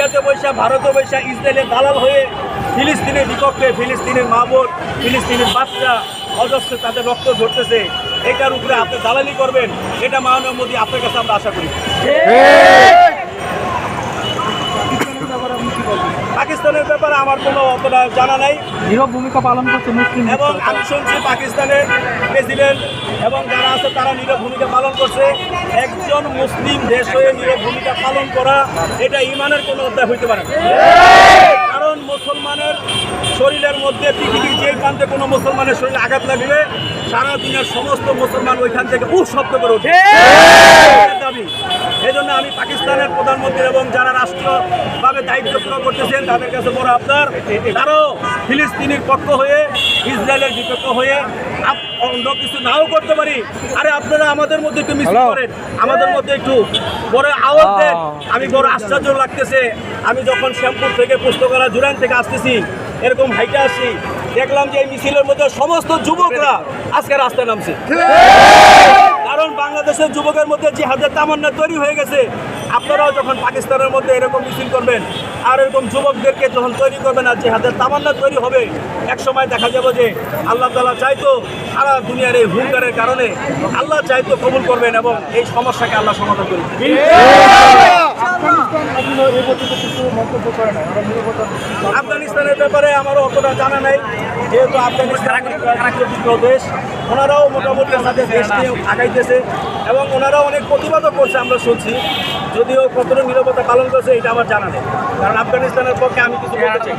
ইন্ডিয়াতে বৈশা, ভারতে বৈশা, ইসরায়েলের দালাল হয়ে ফিলিস্তিনের বিপক্ষে, ফিলিস্তিনের মা বোন, ফিলিস্তিনের বাচ্চা অজস্র তাদের রক্ত ঝরতেছে, এটার উপরে আপনি দালালি করবেন, এটা মাননীয় মোদী আপনার কাছে আমরা আশা করি। পাকিস্তানের ব্যাপারে আমার কোনো অতটা জানা নাই, নীরব ভূমিকা পালন করছে মুসলিম এবং আমি শুনছি পাকিস্তানের প্রেসিডেন্ট এবং যারা আছে তারা নীরব ভূমিকা পালন করছে। একজন মুসলিম দেশ হয়ে নীরব ভূমিকা পালন করা এটা ইমানের কোনো অধ্যায় হইতে পারে না। কারণ মুসলমানের শরীরের মধ্যে পৃথিবীর যে প্রান্তে কোনো মুসলমানের শরীরে আঘাত লাগবে, সারা দিনের সমস্ত মুসলমান ওইখান থেকে শব্দ করে ওঠে দাবি। এই জন্য আমি পাকিস্তানের প্রধানমন্ত্রী এবং যারা রাষ্ট্রীয়ভাবে দায়িত্ব পালন করতেছেন তাদের কাছে বড় আপনার, তারাও ফিলিস্তিনের পক্ষ হয়ে, ইসরায়েলের বিপক্ষ হয়ে অন্য কিছু নাও করতে পারি, আরে আপনারা আমাদের মধ্যে একটু মিছিল করেন, আমাদের মধ্যে একটু বড় আওয়াজ দেন। আমি বড় আশ্চর্য লাগতেছে, আমি যখন শ্যামপুর থেকে পুস্তকালয় জুরাইন থেকে আসতেছি, এরকম হাইটে আসছি, দেখলাম যে এই মিছিলের মধ্যে সমস্ত যুবকরা আজকে রাস্তায় নামছে। কারণ বাংলাদেশের যুবকের মধ্যে জিহাদের তামান্না তৈরি হয়ে গেছে। আপনারাও যখন পাকিস্তানের মধ্যে এরকম মিছিল করবেন আর এরকম যুবকদেরকে যখন তৈরি করবেন আর জিহাদের তামান্না তৈরি হবে, এক সময় দেখা যাবে যে আল্লাহ তাআলা চাইতো সারা দুনিয়ার এই হুঙ্কারের কারণে আল্লাহ চাইতো কবুল করবেন এবং এই সমস্যাকে আল্লাহ সমাধান করবেন। আফগানিস্তানের ব্যাপারে আমারও অতটা জানা নাই, যেহেতু আফগানিস্তান দেশ, ওনারাও মোটামুটি আমাদের দেশকে আগাইতেছে এবং ওনারাও অনেক প্রতিবাদও করছে আমরা শুনছি, যদিও কতটা নীরবতা পালন করছে এটা আমার জানা নেই, কারণ আফগানিস্তানের পক্ষে আমি কিছু বলতে চাই।